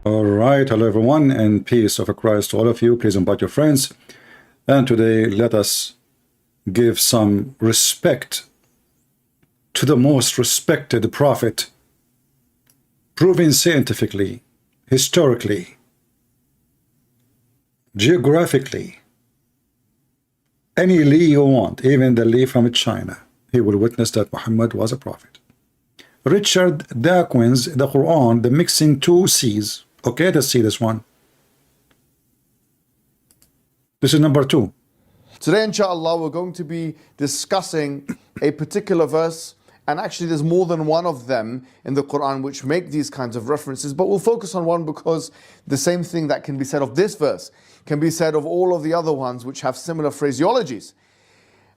All right, hello everyone, and peace of Christ to all of you. Please invite your friends. And today, let us give some respect to the most respected prophet, proven scientifically, historically, geographically. Any Lee you want, even the Lee from China, he will witness that Muhammad was a prophet. Richard Dawkins, the Quran, the mixing two C's. Okay, let's see this one. This is number 2. Today, inshallah, we're going to be discussing a particular verse, and actually there's more than one of them in the Quran which make these kinds of references, but we'll focus on one because the same thing that can be said of this verse can be said of all of the other ones which have similar phraseologies.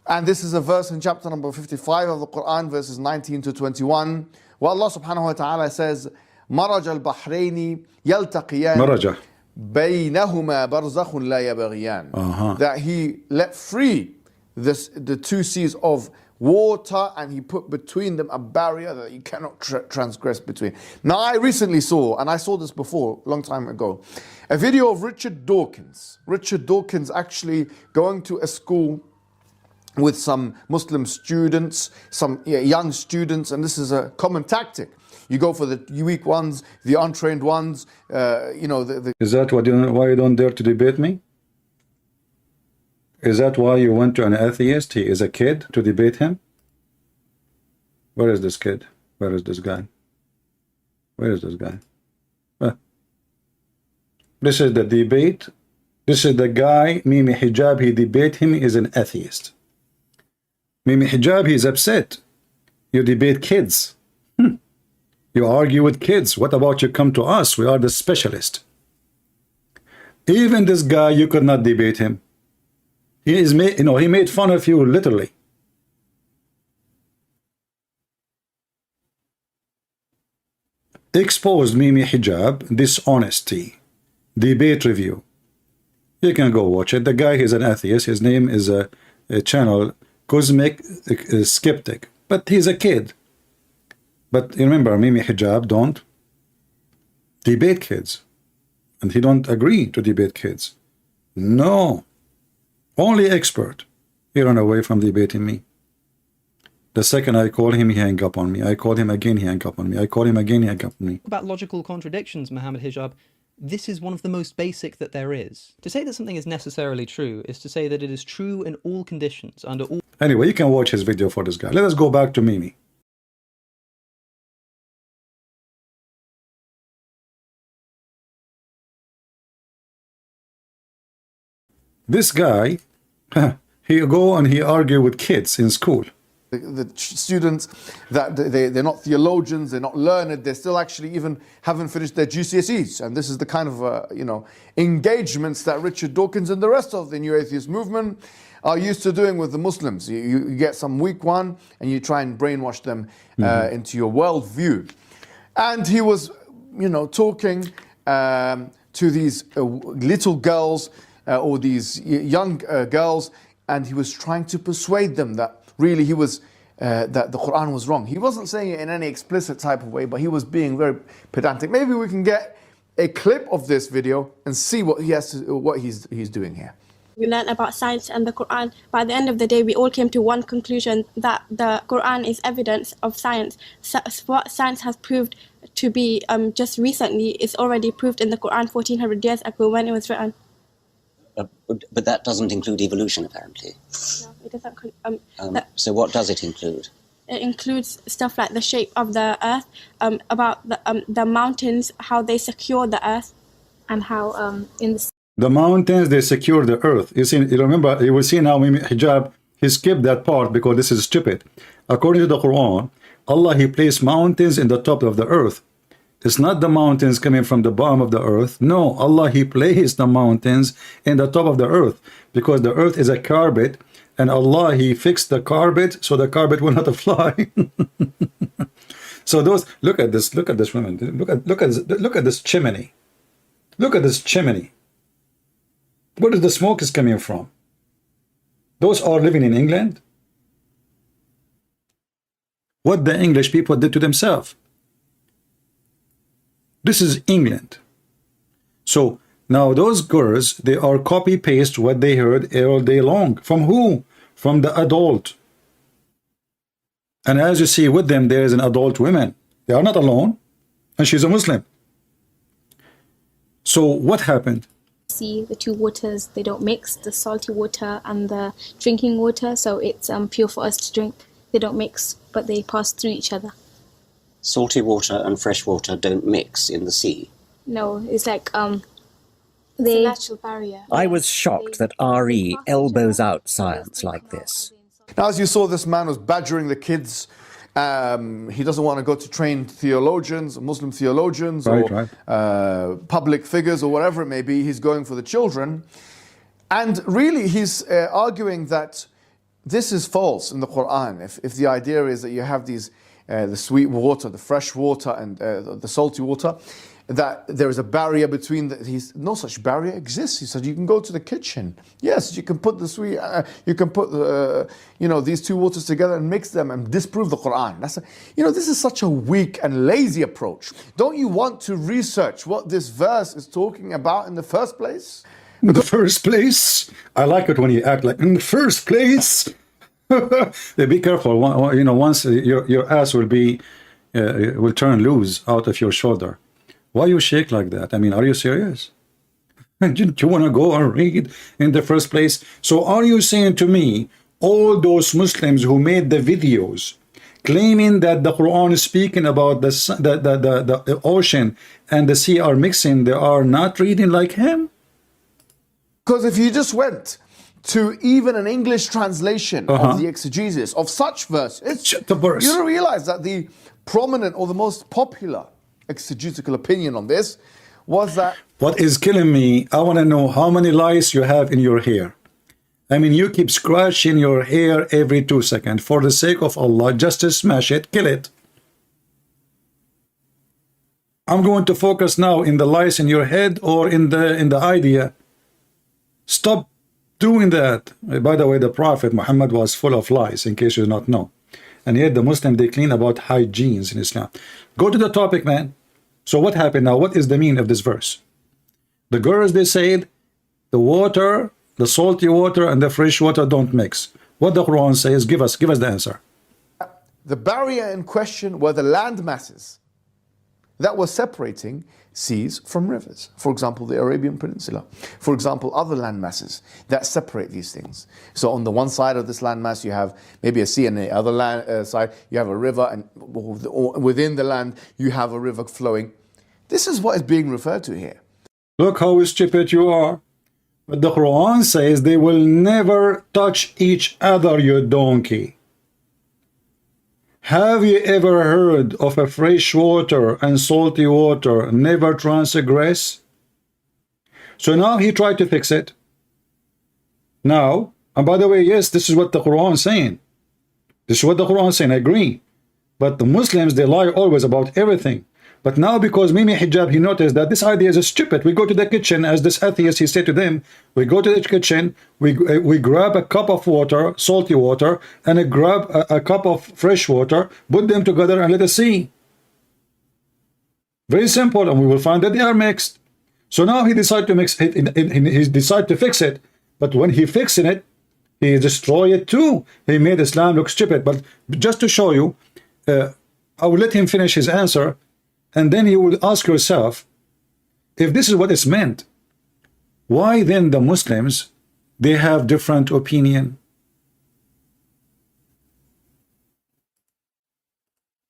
And this is a verse in chapter number 55 of the Quran, verses 19 to 21, where Allah subhanahu wa ta'ala says, مَرَجَ الْبَحْرَيْنِ يَلْتَقِيَانِ Maraja. بَيْنَهُمَا بَرْزَخٌ لَا يَبْغِيَانِ. That he let free the two seas of water, and he put between them a barrier that you cannot transgress between. Now, I recently saw, and I saw this before, a long time ago, a video of Richard Dawkins. Richard Dawkins actually going to a school with some Muslim students, some young students, and this is a common tactic. You go for the weak ones, the untrained ones, Is that why you don't dare to debate me? Is that why you went to an atheist? He is a kid, to debate him? Where is this kid? Where is this guy? Where is this guy? This is the debate. This is the guy, Mimi Hijab, he debate him, is an atheist. Mimi Hijab, he's upset. You debate kids. You argue with kids. What about you come to us? We are the specialist. Even this guy, you could not debate him. He is he made fun of you literally. Exposed Mimi Hijab, dishonesty, debate review. You can go watch it. The guy is an atheist. His name is a channel, Cosmic Skeptic. But he's a kid. But remember, Mimi Hijab don't debate kids. And he don't agree to debate kids. No. Only expert. He ran away from debating me. The second I call him, he hang up on me. I call him again, he hang up on me. I call him again, he hang up on me. About logical contradictions, Muhammad Hijab, this is one of the most basic that there is. To say that something is necessarily true is to say that it is true in all conditions, under all... Anyway, you can watch his video for this guy. Let us go back to Mimi. This guy, he go and he argue with kids in school. The students, that they're not theologians, they're not learned, they still actually even haven't finished their GCSEs. And this is the kind of, engagements that Richard Dawkins and the rest of the New Atheist movement are used to doing with the Muslims. You get some weak one and you try and brainwash them into your worldview. And he was, talking to these little girls or these young girls, and he was trying to persuade them that really he was that the Quran was wrong. He wasn't saying it in any explicit type of way, but he was being very pedantic. Maybe we can get a clip of this video and see what he's doing here. We learned about science and the Quran. By the end of the day, we all came to one conclusion, that the Quran is evidence of science. So what science has proved to be just recently is already proved in the Quran 1400 years ago when it was written. But that doesn't include evolution, apparently. No, it doesn't. So what does it include? It includes stuff like the shape of the earth, about the mountains, how they secure the earth, and how the mountains, they secure the earth. You remember, you will see now Mimi Hijab, he skipped that part because this is stupid. According to the Quran, Allah, he placed mountains in the top of the earth. It's not the mountains coming from the bottom of the earth. No, Allah, he placed the mountains in the top of the earth because the earth is a carpet, and Allah, he fixed the carpet so the carpet will not fly. So look at this woman. Look at this chimney. Look at this chimney. Where is the smoke is coming from? Those are living in England. What the English people did to themselves. This is England. So now those girls, they are copy paste what they heard all day long. From who? From the adult. And as you see with them, there is an adult woman. They are not alone. And she's a Muslim. So what happened? See, the two waters, they don't mix, the salty water and the drinking water, so it's pure for us to drink. They don't mix, but they pass through each other. Salty water and fresh water don't mix in the sea. No, it's like It's a they natural barrier. I was shocked that RE elbows out science like this. Now, as you saw, this man was badgering the kids. He doesn't want to go to trained theologians, Muslim theologians, or public figures, or whatever it may be. He's going for the children. And really, he's arguing that this is false in the Quran. If the idea is that you have these, the sweet water, the fresh water, and the salty water, that there is a barrier between no such barrier exists. He said you can go to the kitchen. Yes, you can put the sweet, you can put these two waters together and mix them and disprove the Quran. This is such a weak and lazy approach. Don't you want to research what this verse is talking about in the first place? In the first place, I like it when you act like in the first place. Be careful. Once your ass will turn loose out of your shoulder. Why you shake like that? I mean, are you serious? Didn't you want to go and read in the first place? So are you saying to me, all those Muslims who made the videos claiming that the Quran is speaking about the ocean and the sea are mixing, they are not reading like him? Because if you just went to even an English translation of the exegesis of such verses, you don't realize that the prominent or the most popular exegetical opinion on this was that... What is killing me, I want to know how many lice you have in your hair. I mean, you keep scratching your hair every 2 seconds. For the sake of Allah, just to smash it, kill it. I'm going to focus now in the lice in your head or in the idea. Stop doing that. By the way, the Prophet Muhammad was full of lies, in case you do not know. And yet the Muslim, they clean about hygienes in Islam. Go to the topic, man. So what happened now? What is the meaning of this verse? The girls, they said, the water, the salty water and the fresh water don't mix. What the Quran says, give us the answer. The barrier in question were the land masses that were separating seas from rivers. For example, the Arabian Peninsula. For example, other land masses that separate these things. So on the one side of this land mass, you have maybe a sea, and the other side, you have a river, and within the land, you have a river flowing. This is what is being referred to here. Look how stupid you are. But the Quran says they will never touch each other, you donkey. Have you ever heard of a fresh water and salty water never transgress? So now he tried to fix it. Now, and by the way, yes, this is what the Quran is saying. This is what the Quran is saying, I agree. But the Muslims, they lie always about everything. But now because Mimi Hijab, he noticed that this idea is stupid. We go to the kitchen, as this atheist, he said to them, we go to the kitchen, we grab a cup of water, salty water, and grab a cup of fresh water, put them together and let us see. Very simple, and we will find that they are mixed. So now he decided to mix it, he decided to fix it. But when he fixing it, he destroyed it too. He made Islam look stupid. But just to show you, I will let him finish his answer. And then you will ask yourself, if this is what is meant, why then the Muslims, they have different opinion?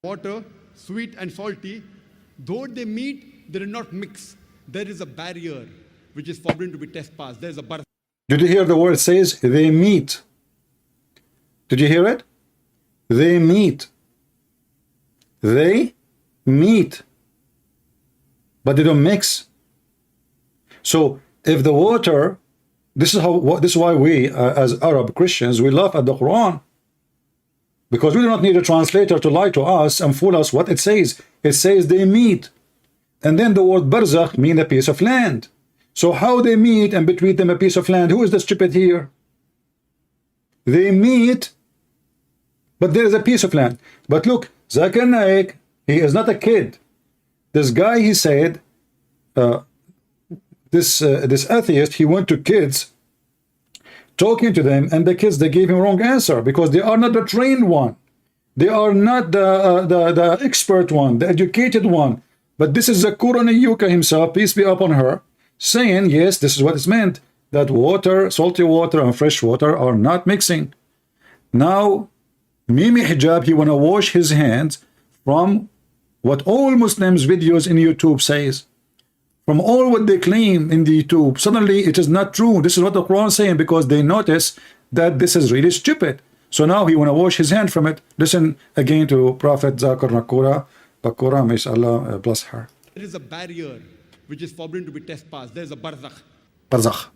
Water, sweet and salty, though they meet, they do not mix. There is a barrier which is forbidden to be trespassed. There is a barrier. Did you hear the word says they meet? Did you hear it? They meet. They meet. But they don't mix. So if the water, this is why we as Arab Christians, we laugh at the Quran, because we do not need a translator to lie to us and fool us what it says. It says they meet, and then the word barzakh mean a piece of land. So how they meet and between them a piece of land? Who is the stupid here? They meet, but there is a piece of land. But look, Zakir Naik, he is not a kid. This guy, he said, this atheist, he went to kids, talking to them, and the kids, they gave him wrong answer because they are not the trained one. They are not the expert one, the educated one. But this is the Quran Yuka himself, peace be upon her, saying, yes, this is what is meant, that water, salty water and fresh water are not mixing. Now, Mimi Hijab, he want to wash his hands from what all Muslims videos in YouTube says, from all what they claim in the YouTube. Suddenly, it is not true. This is what the Quran is saying because they notice that this is really stupid. So now he want to wash his hand from it. Listen again to Prophet Zakir Nakura, Bakura, may Allah bless her. There is a barrier which is forbidden to be trespassed. There is a barzakh. Barzakh.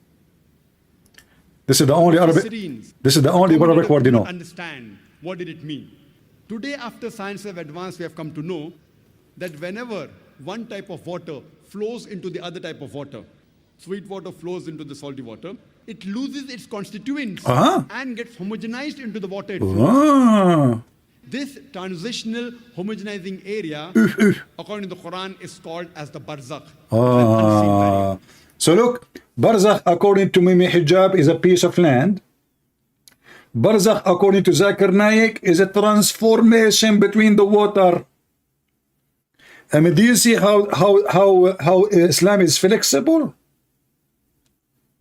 This is the only Arabic. Syrians, This is the only Arabic word you know. understand what did it mean. Today, after science have advanced, we have come to know that whenever one type of water flows into the other type of water, sweet water flows into the salty water, it loses its constituents and gets homogenized into the water it flows. This transitional homogenizing area, according to the Quran, is called as the barzakh. So look, barzakh according to Mimi Hijab is a piece of land. Barzakh according to Zakir Naik is a transformation between the water. I mean, do you see how Islam is flexible?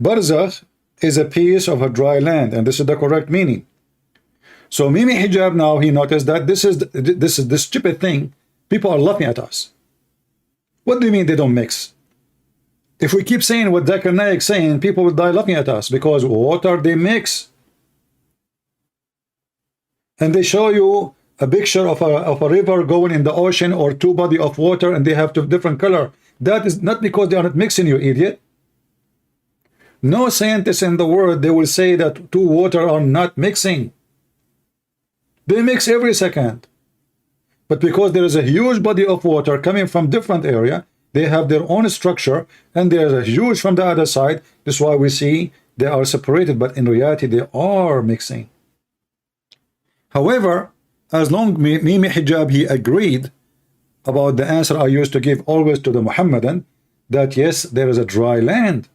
Barzakh is a piece of a dry land, and this is the correct meaning. So Mimi Hijab now, he noticed that this is the stupid thing. People are laughing at us. What do you mean they don't mix? If we keep saying what Zakir Naik is saying, people will die laughing at us because water they mix. And they show you a picture of a river going in the ocean or two body of water and they have two different color. That is not because they are not mixing, you idiot. No scientist in the world, they will say that two water are not mixing. They mix every second. But because there is a huge body of water coming from different area, they have their own structure, and there is a huge from the other side. That's why we see they are separated, but in reality they are mixing. However, as long Mimi Hijab, he agreed about the answer I used to give always to the Muhammadan, that yes, there is a dry land.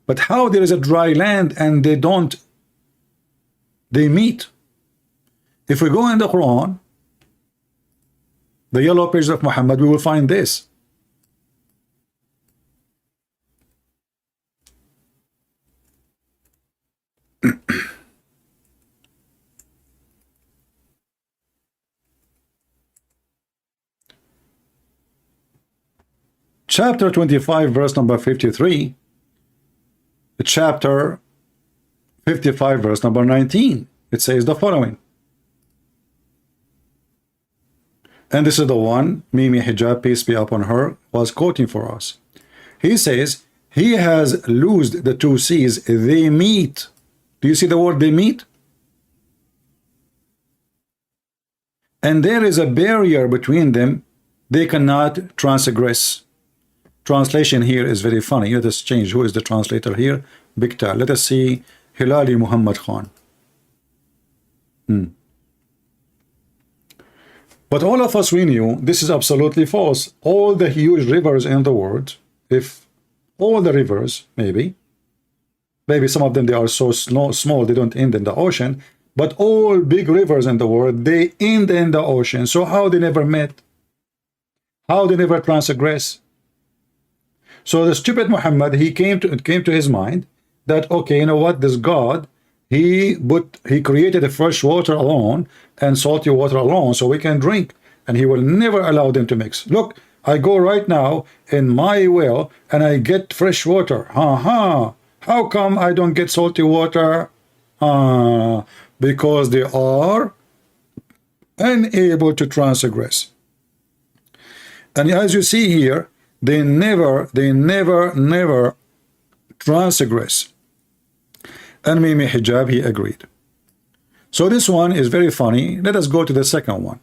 But how there is a dry land and they meet? If we go in the Quran, the yellow page of Muhammad, we will find this. Chapter 25, verse number 53. Chapter 55, verse number 19. It says the following. And this is the one Mimi Hijab, peace be upon her, was quoting for us. He says, he has loosed the two seas, they meet. Do you see the word they meet? And there is a barrier between them, they cannot transgress. Translation here is very funny. Let us change. Who is the translator here? Bikta. Let us see Hilali Muhammad Khan. But all of us, we knew this is absolutely false. All the huge rivers in the world, if all the rivers, maybe some of them, they are so small, they don't end in the ocean, but all big rivers in the world, they end in the ocean. So how they never met? How they never transgress? So the stupid Muhammad, he came to his mind that, okay, you know what, this God, he created the fresh water alone and salty water alone so we can drink, and he will never allow them to mix. Look, I go right now in my well and I get fresh water. How come I don't get salty water? Because they are unable to transgress. And as you see here, they never transgress. And Mimi Hijab, he agreed. So this one is very funny. Let us go to the second one.